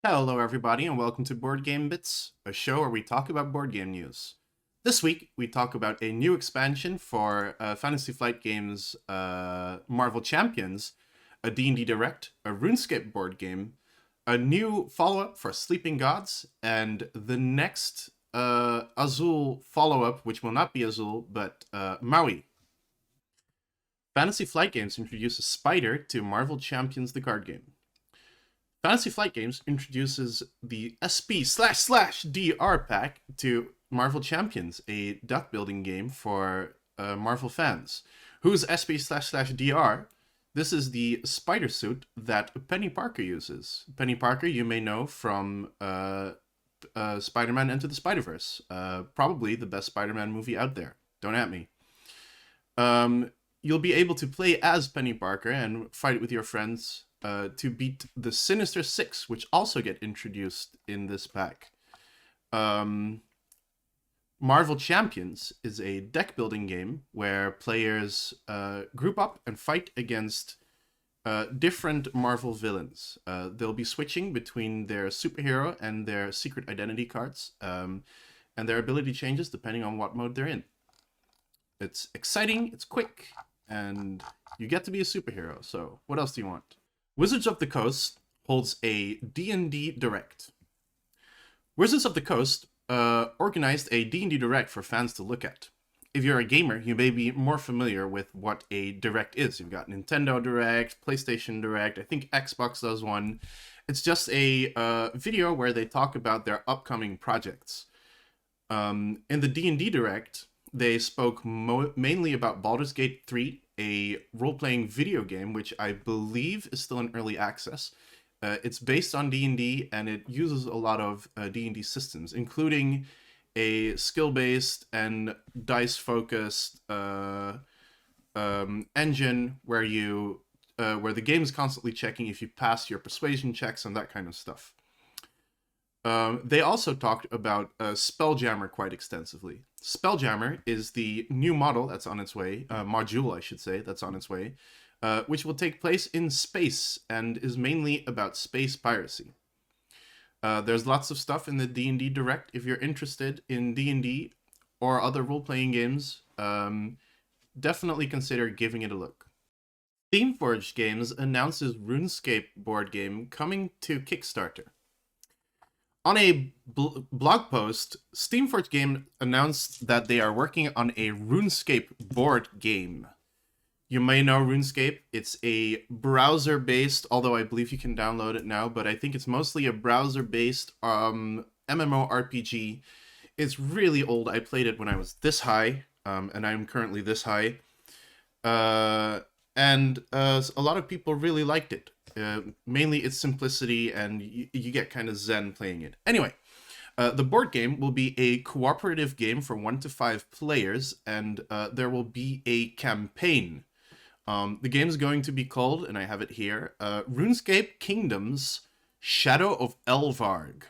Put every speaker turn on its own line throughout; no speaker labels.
Hello, everybody, and welcome to Board Game Bits, a show where we talk about board game news. This week, we talk about a new expansion for Fantasy Flight Games' Marvel Champions, a D&D Direct, a Runescape board game, a new follow-up for Sleeping Gods, and the next Azul follow-up, which will not be Azul, but Maui. Fantasy Flight Games introduces Spider to Marvel Champions the card game. Fantasy Flight Games introduces the SP//DR pack to Marvel Champions, a deck building game for Marvel fans. Who's SP//DR? This is the spider suit that Penny Parker uses. Penny Parker, you may know from Spider-Man Into the Spider-Verse. Probably the best Spider-Man movie out there. Don't at me. You'll be able to play as Penny Parker and fight with your friends to beat the Sinister Six, which also get introduced in this pack. Marvel Champions is a deck building game where players group up and fight against different Marvel villains. They'll be switching between their superhero and their secret identity cards, and their ability changes depending on what mode they're in. It's exciting, it's quick, and you get to be a superhero, so what else do you want? Wizards of the Coast holds a D&D Direct. Wizards of the Coast organized a D&D Direct for fans to look at. If you're a gamer, you may be more familiar with what a Direct is. You've got Nintendo Direct, PlayStation Direct, I think Xbox does one. It's just a video where they talk about their upcoming projects. In the D&D Direct, they spoke mainly about Baldur's Gate 3, a role-playing video game, which I believe is still in early access. It's based on D&D, and it uses a lot of D&D systems, including a skill-based and dice-focused engine where the game is constantly checking if you pass your persuasion checks and that kind of stuff. They also talked about Spelljammer quite extensively. Spelljammer is the new model that's on its way, module I should say, that's on its way, which will take place in space and is mainly about space piracy. There's lots of stuff in the D&D Direct. If you're interested in D&D or other role-playing games, definitely consider giving it a look. Steamforged Games announces RuneScape board game coming to Kickstarter. On a blog post, Steamforged Game announced that they are working on a RuneScape board game. You may know RuneScape. It's a browser-based, although I believe you can download it now, but I think it's mostly a browser-based MMORPG. It's really old. I played it when I was this high, and I'm currently this high. And a lot of people really liked it. Mainly its simplicity, and you get kind of zen playing it. Anyway, the board game will be a cooperative game for 1 to 5 players, and there will be a campaign. The game is going to be called, and I have it here, RuneScape Kingdoms Shadow of Elvarg.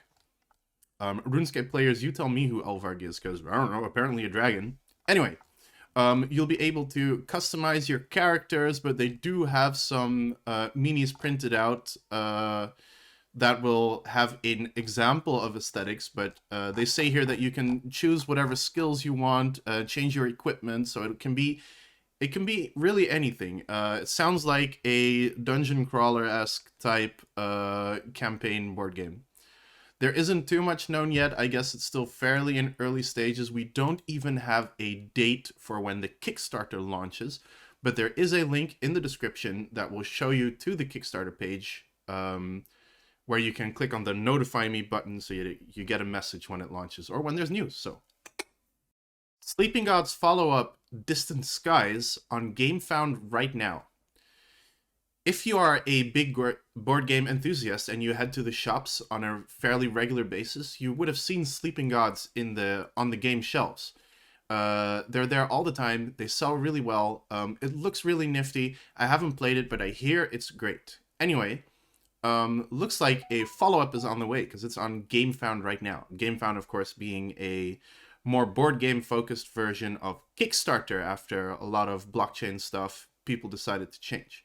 RuneScape players, you tell me who Elvarg is, because, I don't know, apparently a dragon. Anyway, you'll be able to customize your characters, but they do have some minis printed out that will have an example of aesthetics, but they say here that you can choose whatever skills you want, change your equipment, so it can be really anything. It sounds like a dungeon crawler-esque type campaign board game. There isn't too much known yet. I guess it's still fairly in early stages. We don't even have a date for when the Kickstarter launches, but there is a link in the description that will show you to the Kickstarter page, where you can click on the Notify Me button so you get a message when it launches or when there's news. So, Sleeping Gods follow-up Distant Skies on Game Found right now. If you are a big board game enthusiast and you head to the shops on a fairly regular basis, you would have seen Sleeping Gods on the game shelves. They're there all the time. They sell really well. It looks really nifty. I haven't played it, but I hear it's great. Anyway, looks like a follow-up is on the way because it's on Game Found right now. Game Found, of course, being a more board game focused version of Kickstarter after a lot of blockchain stuff people decided to change.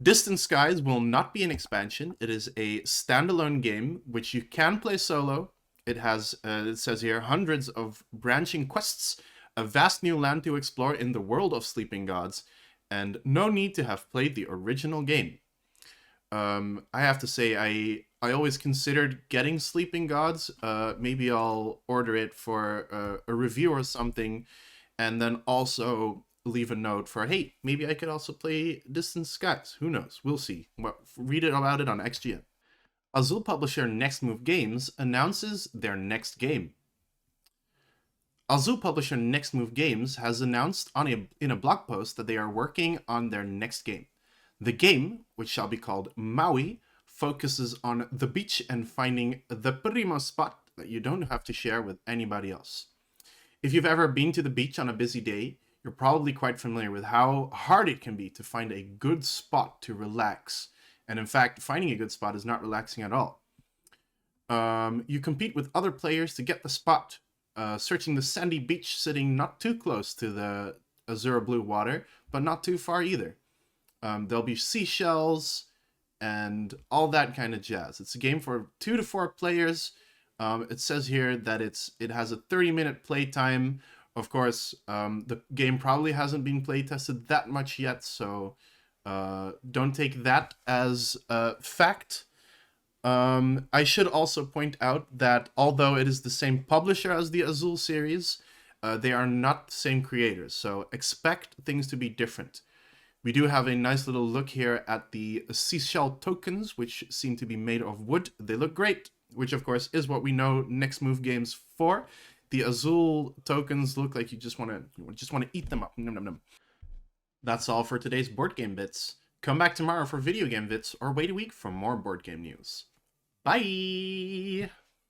Distant Skies will not be an expansion. It is a standalone game which you can play solo. It has, it says here, hundreds of branching quests, a vast new land to explore in the world of Sleeping Gods, and no need to have played the original game. I have to say, I always considered getting Sleeping Gods. Maybe I'll order it for a review or something, and then also leave a note for, hey, maybe I could also play Distant Skies. Who knows? We'll see. Well, read it about it on XGN. Azul publisher Next Move Games announces their next game. Azul publisher Next Move Games has announced in a blog post that they are working on their next game. The game, which shall be called Maui, focuses on the beach and finding the primo spot that you don't have to share with anybody else. If you've ever been to the beach on a busy day, you're probably quite familiar with how hard it can be to find a good spot to relax. And in fact, finding a good spot is not relaxing at all. You compete with other players to get the spot, searching the sandy beach, sitting not too close to the azure blue water, but not too far either. There'll be seashells and all that kind of jazz. It's a game for 2 to 4 players. It says here that it has a 30-minute playtime. Of course, the game probably hasn't been play tested that much yet, so don't take that as fact. I should also point out that although it is the same publisher as the Azul series, they are not the same creators, so expect things to be different. We do have a nice little look here at the seashell tokens, which seem to be made of wood. They look great, which of course is what we know Next Move Games for. The Azul tokens look like you just want to eat them up. Nom, nom, nom. That's all for today's board game bits. Come back tomorrow for video game bits, or wait a week for more board game news. Bye!